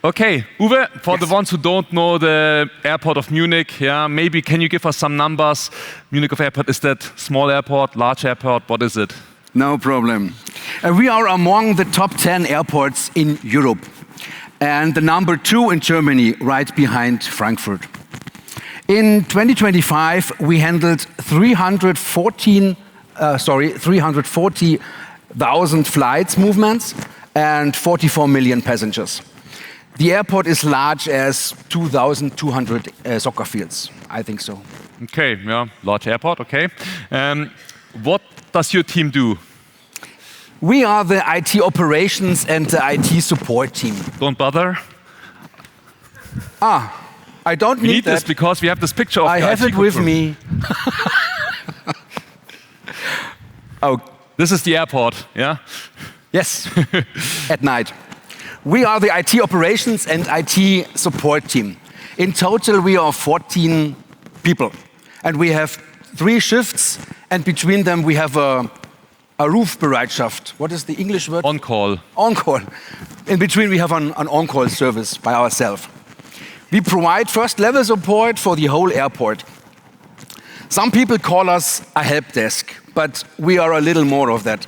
Okay, Uwe, for the ones who don't know the airport of Munich, maybe can you give us some numbers? Munich Airport, is that small airport, large airport, what is it? No problem. We are among the top 10 airports in Europe and the number 2 in Germany, right behind Frankfurt. In 2025, we handled 340,000 flights movements and 44 million passengers. The airport is large as 2,200 soccer fields, I think so. Okay, yeah, large airport, okay. What does your team do? We are the IT operations and the IT support team. Don't bother. I don't need need that. this because we have this picture of I the have IT it with group. me. Oh, this is the airport, yeah? Yes, at night. We are the IT operations and IT support team. In total, we are 14 people. And we have 3 shifts, and between them we have a Rufbereitschaft. What is the English word? On-call. On-call. In between we have an on-call service by ourselves. We provide first-level support for the whole airport. Some people call us a help desk, but we are a little more of that.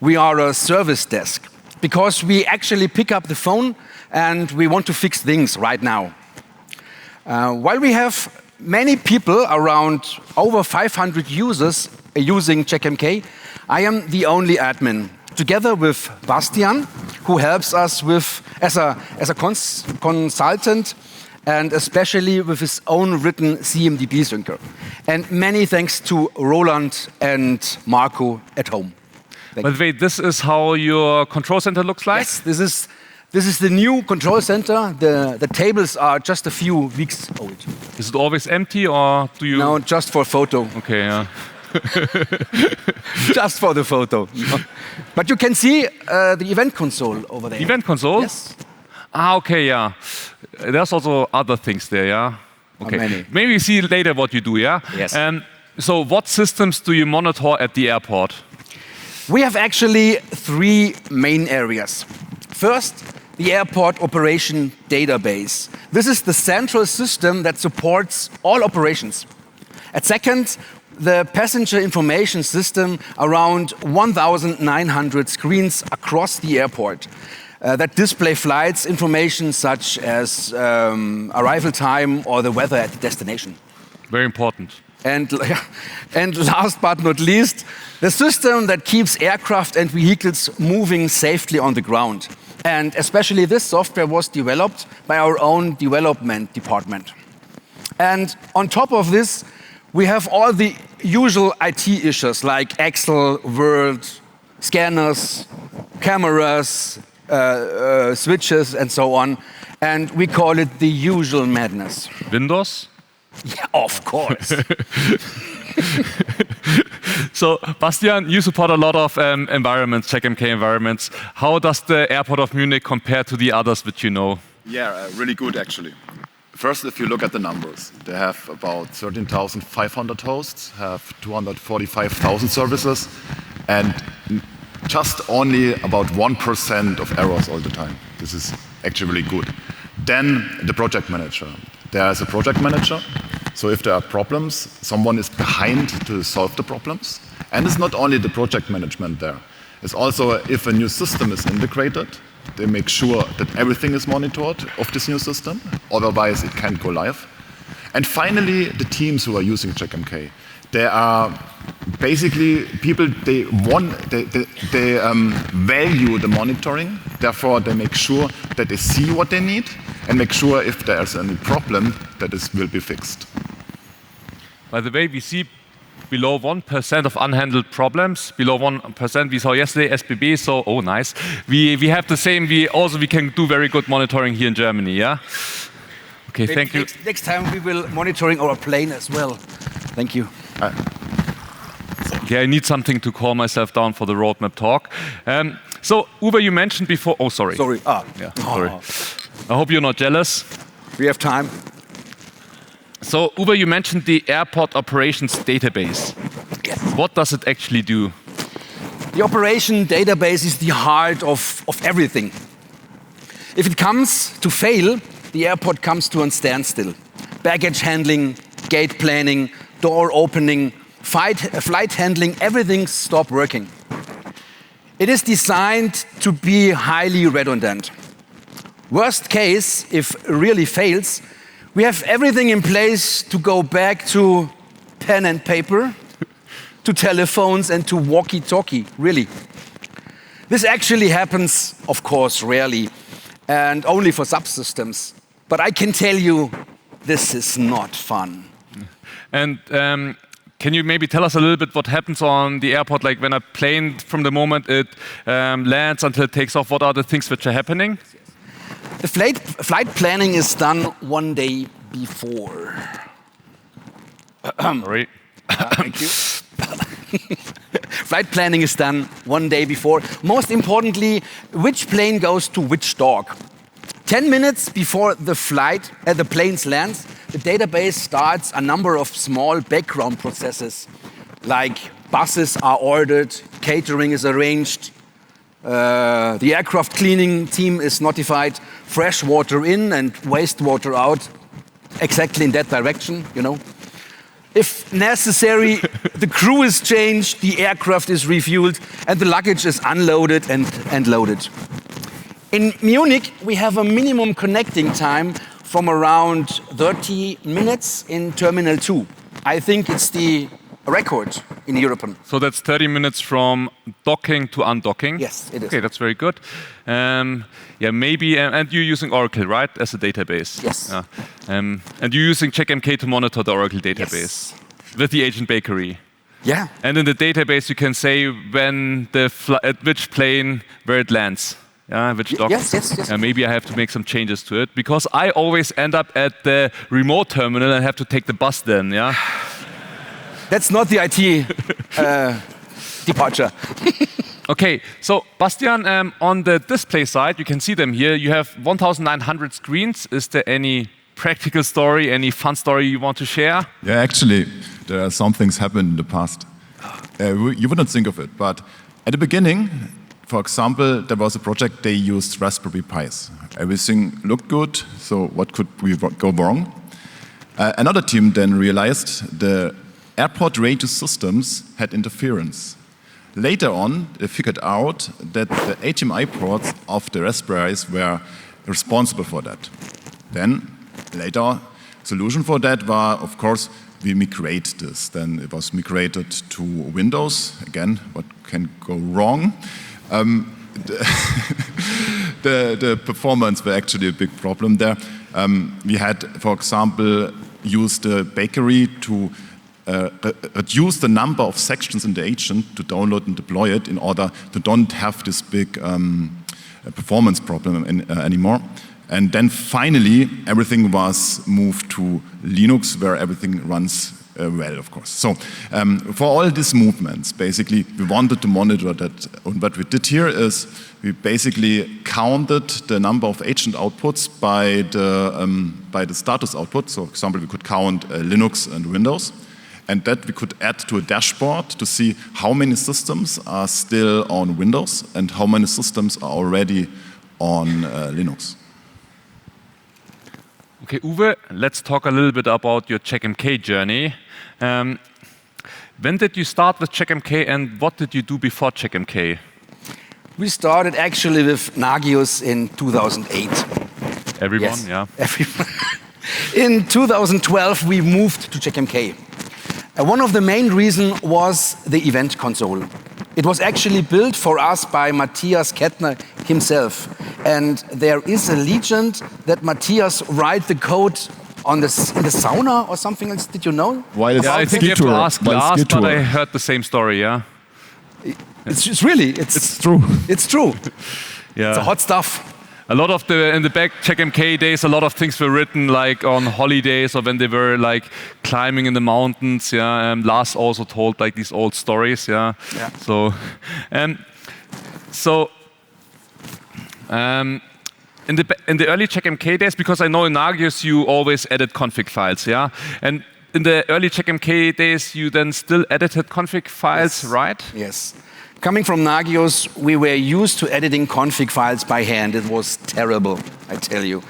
We are a service desk, because we actually pick up the phone and we want to fix things right now. While we have many people, around over 500 users using Checkmk, I am the only admin, together with Bastian, who helps us as a consultant and especially with his own written CMDB syncer. And many thanks to Roland and Marco at home. By the way, this is how your control center looks like? Yes, this is the new control center. The tables are just a few weeks old. Is it always empty or do you... No, just for photo. Okay, yeah. Just for the photo. But you can see the event console over there. Event console? Yes. Okay, yeah. There's also other things there, yeah? Okay. Many. Maybe we see later what you do, yeah? Yes. So what systems do you monitor at the airport? We have actually 3 main areas. First, the airport operation database. This is the central system that supports all operations. At second, the passenger information system, around 1,900 screens across the airport that display flights information such as arrival time or the weather at the destination. Very important. And last but not least, the system that keeps aircraft and vehicles moving safely on the ground. And especially this software was developed by our own development department. And on top of this, we have all the usual IT issues like Excel, Word, scanners, cameras, switches, and so on. And we call it the usual madness. Windows? Yeah, of course. So, Bastian, you support a lot of environments, Checkmk environments. How does the airport of Munich compare to the others which you know? Yeah, really good actually. First, if you look at the numbers, they have about 13,500 hosts, have 245,000 services, and just only about 1% of errors all the time. This is actually really good. Then the project manager. There is a project manager, so if there are problems, someone is behind to solve the problems. And it's not only the project management there. It's also if a new system is integrated, they make sure that everything is monitored of this new system, otherwise it can't go live. And finally, the teams who are using Checkmk. They are basically people, they value the monitoring, therefore they make sure that they see what they need and make sure if there's any problem that this will be fixed. By the way, we see below 1% of unhandled problems. Below 1%, we saw yesterday SBB, so, oh nice. We have the same, we can do very good monitoring here in Germany, yeah? Okay, thank you. Next time we will monitoring our plane as well. Thank you. Okay, I need something to calm myself down for the roadmap talk. So, Uwe, you mentioned before, oh sorry. Sorry. Yeah, sorry. I hope you're not jealous. We have time. So, Uwe, you mentioned the airport operations database. Yes. What does it actually do? The operation database is the heart of everything. If it comes to fail, the airport comes to a standstill. Baggage handling, gate planning, door opening, flight handling, everything stops working. It is designed to be highly redundant. Worst case, if it really fails, we have everything in place to go back to pen and paper, to telephones and to walkie-talkie, really. This actually happens, of course, rarely, and only for subsystems. But I can tell you, this is not fun. And can you maybe tell us a little bit what happens on the airport, like when a plane, from the moment it lands until it takes off, what are the things which are happening? The flight planning is done 1 day before. Sorry. Thank you. Flight planning is done 1 day before. Most importantly, which plane goes to which dock. 10 minutes before the plane lands, the database starts a number of small background processes, like buses are ordered, catering is arranged, the aircraft cleaning team is notified, fresh water in and wastewater out, exactly in that direction, you know. If necessary, the crew is changed, the aircraft is refueled, and the luggage is unloaded and loaded. In Munich, we have a minimum connecting time from around 30 minutes in Terminal 2. I think it's the record in Europe. So that's 30 minutes from docking to undocking? Yes, it is. Okay, that's very good. Yeah, maybe, and you're using Oracle, right, as a database? Yes. And you're using Checkmk to monitor the Oracle database with the agent bakery. Yeah. And in the database, you can say when at which plane where it lands. Yeah, which dock. Yes. Maybe I have to make some changes to it because I always end up at the remote terminal and have to take the bus then. Yeah. That's not the IT departure. Okay, so Bastian, on the display side, you can see them here. You have 1,900 screens. Is there any practical story, any fun story you want to share? Yeah, actually, there are some things happened in the past. You wouldn't think of it, but at the beginning, for example, there was a project they used Raspberry Pis. Everything looked good, so what could go wrong? Another team then realized the airport radio systems had interference. Later on, they figured out that the HMI ports of the Raspberries were responsible for that. Then, later, solution for that was, of course, we migrate this. Then it was migrated to Windows. Again, what can go wrong? The performance were actually a big problem there. We had, for example, used the bakery to reduce the number of sections in the agent to download and deploy it in order to don't have this big performance problem anymore. And then finally, everything was moved to Linux, where everything runs well, of course. So for all these movements, basically, we wanted to monitor that. And what we did here is we basically counted the number of agent outputs by the status output. So, for example, we could count Linux and Windows. And that we could add to a dashboard to see how many systems are still on Windows and how many systems are already on Linux. Okay, Uwe, let's talk a little bit about your Checkmk journey. When did you start with Checkmk and what did you do before Checkmk? We started actually with Nagios in 2008. Everyone, Yes, yeah. everyone. In 2012, we moved to Checkmk. One of the main reasons was the event console. It was actually built for us by Matthias Kettner himself. And there is a legend that Matthias write the code in the sauna or something else. Did you know? Yeah, I think you have to ask Lars, but I heard the same story, yeah. It's really, it's true. It's true. Yeah. It's hot stuff. A lot of in the back Checkmk days, a lot of things were written like on holidays or when they were like climbing in the mountains. Yeah, Lars also told like these old stories. Yeah. So, in the early Checkmk days, because I know in Nagios you always edit config files. Yeah, and in the early Checkmk days you then still edited config files, Yes. right? Yes. Coming from Nagios, we were used to editing config files by hand. It was terrible, I tell you.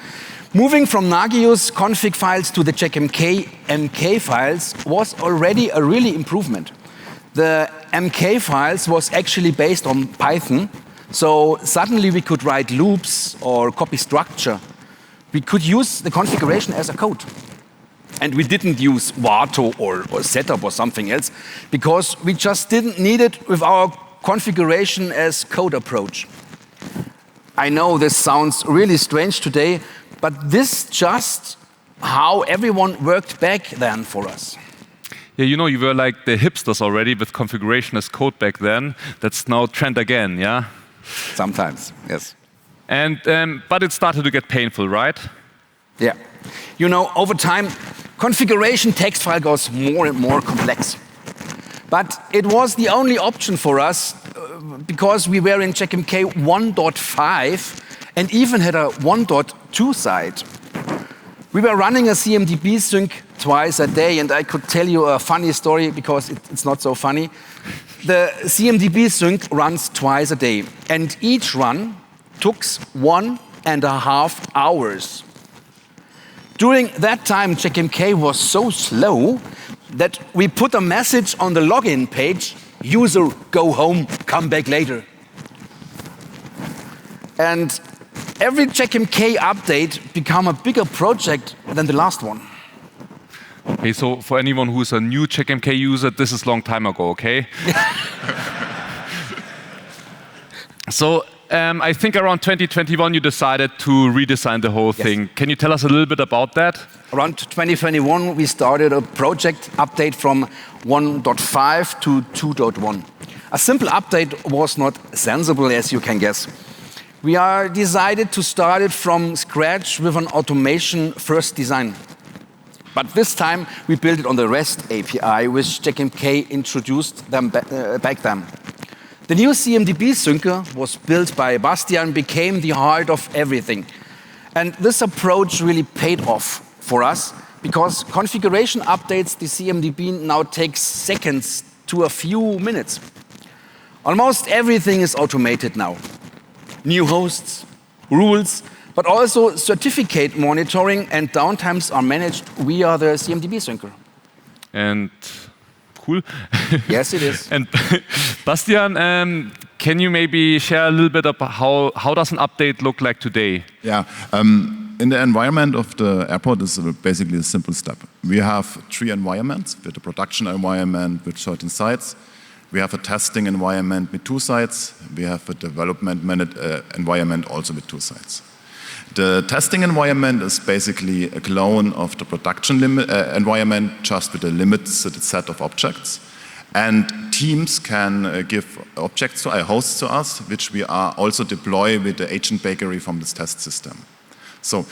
Moving from Nagios config files to the Checkmk MK files was already a really improvement. The MK files was actually based on Python, so suddenly we could write loops or copy structure. We could use the configuration as a code. And we didn't use Warto or setup or something else, because we just didn't need it with our configuration as code approach. I know this sounds really strange today, but this just how everyone worked back then for us. Yeah, you know, you were like the hipsters already with configuration as code back then. That's now trend again, yeah? Sometimes, yes. And but it started to get painful, right? Yeah. You know, over time, configuration text file goes more and more complex. But it was the only option for us because we were in Checkmk 1.5 and even had a 1.2 side. We were running a CMDB sync twice a day, and I could tell you a funny story because it's not so funny. The CMDB sync runs twice a day, and each run took 1.5 hours. During that time, Checkmk was so slow that we put a message on the login page, user, go home, come back later. And every Checkmk update became a bigger project than the last one. Okay, so for anyone who's a new Checkmk user, this is a long time ago, okay? So I think around 2021 you decided to redesign the whole thing. Can you tell us a little bit about that? Around 2021 we started a project update from 1.5 to 2.1. A simple update was not sensible, as you can guess. We are decided to start it from scratch with an automation first design. But this time we built it on the REST API, which Checkmk introduced them back then. The new CMDB syncer was built by Bastian, became the heart of everything. And this approach really paid off for us because configuration updates the CMDB now takes seconds to a few minutes. Almost everything is automated now. New hosts, rules, but also certificate monitoring and downtimes are managed via the CMDB syncer. And cool. Yes, it is. And Bastian, can you maybe share a little bit about how does an update look like today? Yeah, in the environment of the airport is basically a simple step. We have 3 environments, with a production environment with certain sites. We have a testing environment with 2 sites. We have a development environment also with 2 sites. The testing environment is basically a clone of the production environment, just with a limited set of objects. And teams can give objects to hosts to us, which we are also deploy with the agent bakery from this test system. So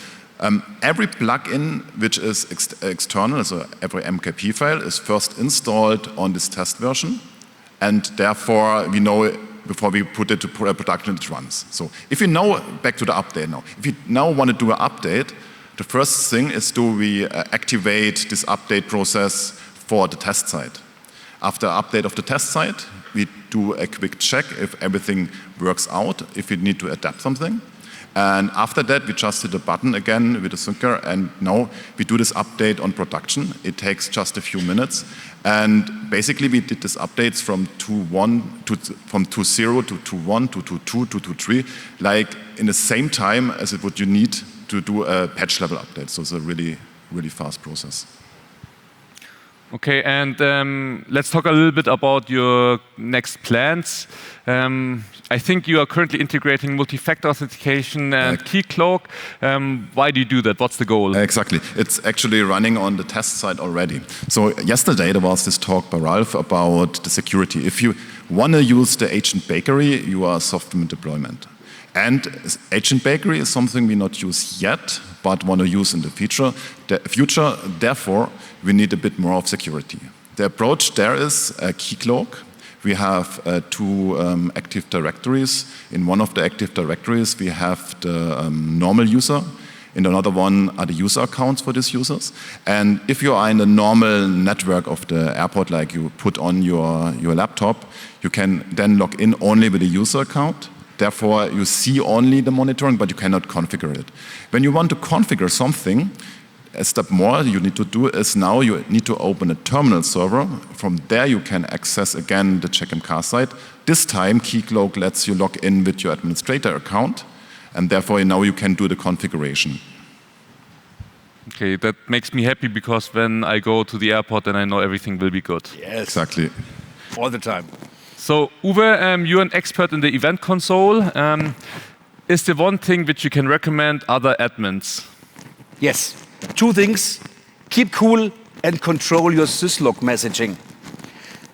every plugin which is external, so every MKP file, is first installed on this test version. And therefore, we know before we put it to production, it runs. So if you know, back to the update now, if you now want to do an update, the first thing is we activate this update process for the test site. After update of the test site, we do a quick check if everything works out, if we need to adapt something. And after that, we just hit a button again with the syncer, and now we do this update on production. It takes just a few minutes. And basically, we did these updates from 2.0 to 2.1 to 2.2 to 2.3, like in the same time as it would you need to do a patch level update. So it's a really, really fast process. Okay, and let's talk a little bit about your next plans. I think you are currently integrating multi-factor authentication and Keycloak. Why do you do that? What's the goal? Exactly. It's actually running on the test side already. So yesterday there was this talk by Ralph about the security. If you want to use the agent bakery, you are software deployment. And agent bakery is something we not use yet, but want to use in the future. Therefore, we need a bit more of security. The approach there is Keycloak. We have 2 active directories. In one of the active directories, we have the normal user. In another one are the user accounts for these users. And if you are in the normal network of the airport, like you put on your laptop, you can then log in only with a user account. Therefore, you see only the monitoring, but you cannot configure it. When you want to configure something, a step more you need to do is now you need to open a terminal server. From there, you can access again the Checkmk site. This time, Keycloak lets you log in with your administrator account. And therefore, now you can do the configuration. Okay, that makes me happy because when I go to the airport, then I know everything will be good. Yes. Exactly. All the time. So, Uwe, you're an expert in the event console. Is there one thing which you can recommend other admins? Yes. 2 things. Keep cool and control your syslog messaging.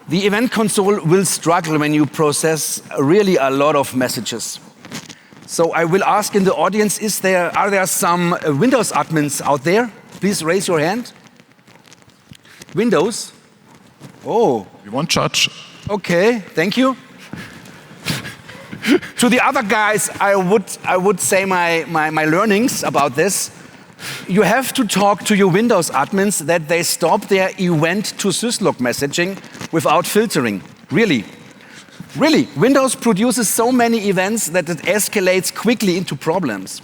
The event console will struggle when you process really a lot of messages. So I will ask in the audience, are there some Windows admins out there? Please raise your hand. Windows? Oh. We won't judge. Okay, thank you. To the other guys, I would say my learnings about this. You have to talk to your Windows admins that they stop their event to syslog messaging without filtering. Really. Really, Windows produces so many events that it escalates quickly into problems.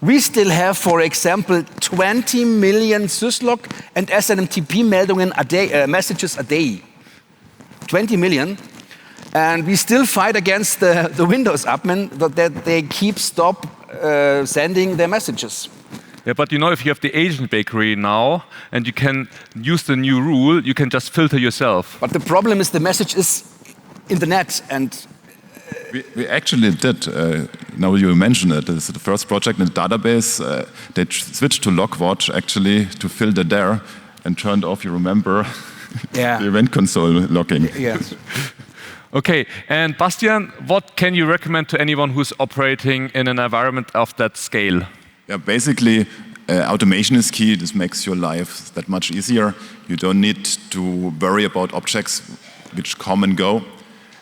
We still have, for example, 20 million syslog and SNMTP meldungen a day, messages a day. 20 million. And we still fight against the Windows admin that they keep sending their messages. Yeah, but you know, if you have the agent bakery now and you can use the new rule, you can just filter yourself. But the problem is the message is in the net and we actually did, now you mention it, this is the first project in the database. They switched to Logwatch actually to filter there and turned off, you remember, yeah. the event console logging. Yes. Okay, and Bastian, what can you recommend to anyone who's operating in an environment of that scale? Yeah, basically, automation is key. This makes your life that much easier. You don't need to worry about objects which come and go.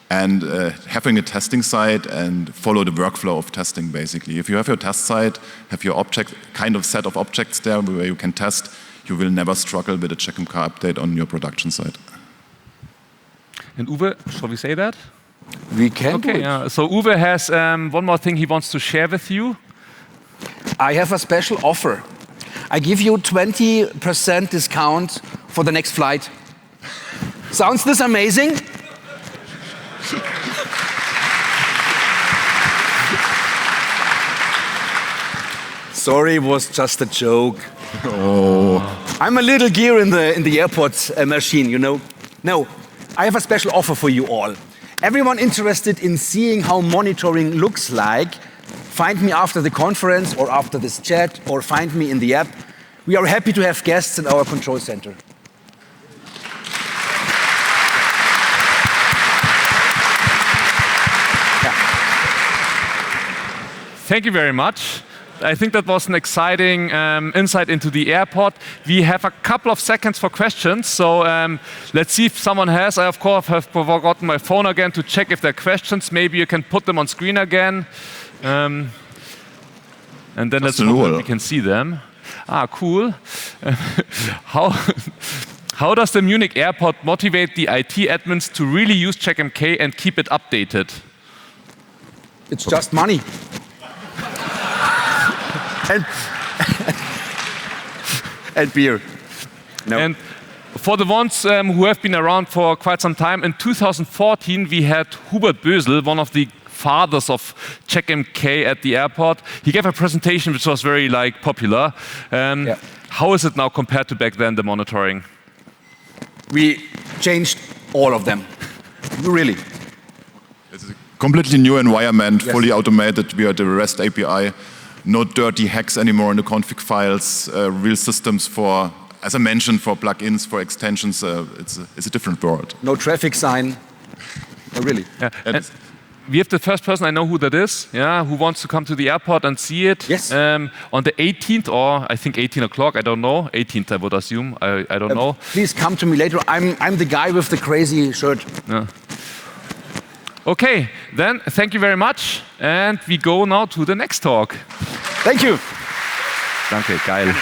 And having a testing site and follow the workflow of testing, basically. If you have your test site, have your object, kind of set of objects there where you can test, you will never struggle with a Checkmk update on your production site. And Uwe, shall we say that? We can. Okay, yeah. So Uwe has one more thing he wants to share with you. I have a special offer. I give you 20% discount for the next flight. Sounds this amazing? Sorry, it was just a joke. Oh. I'm a little gear in the airport machine, you know. No, I have a special offer for you all. Everyone interested in seeing how monitoring looks like, find me after the conference or after this chat or find me in the app. We are happy to have guests in our control center. Thank you very much. I think that was an exciting insight into the airport. We have a couple of seconds for questions, so let's see if someone has. I, of course, have forgotten my phone again to check if there are questions. Maybe you can put them on screen again. And then let's hope that we can see them. Ah, cool. How does the Munich Airport motivate the IT admins to really use Checkmk and keep it updated? It's just money. and beer. No. And for the ones who have been around for quite some time, in 2014 we had Hubert Bösel, one of the fathers of Checkmk at the airport. He gave a presentation which was very popular. Yeah. How is it now compared to back then, the monitoring? We changed all of them. Really. It's a completely new environment, Yes. fully automated via the REST API. No dirty hacks anymore in the config files, real systems for, as I mentioned, for plugins, for extensions. It's a different world. No traffic sign. Oh, really. Yeah. And we have the first person, I know who that is, yeah, who wants to come to the airport and see it. Yes. On the 18th, or I think 18 o'clock, I don't know. 18th, I would assume. I don't know. Please come to me later. I'm the guy with the crazy shirt. Yeah. Okay, then thank you very much. And we go now to the next talk. Thank you. Danke, geil.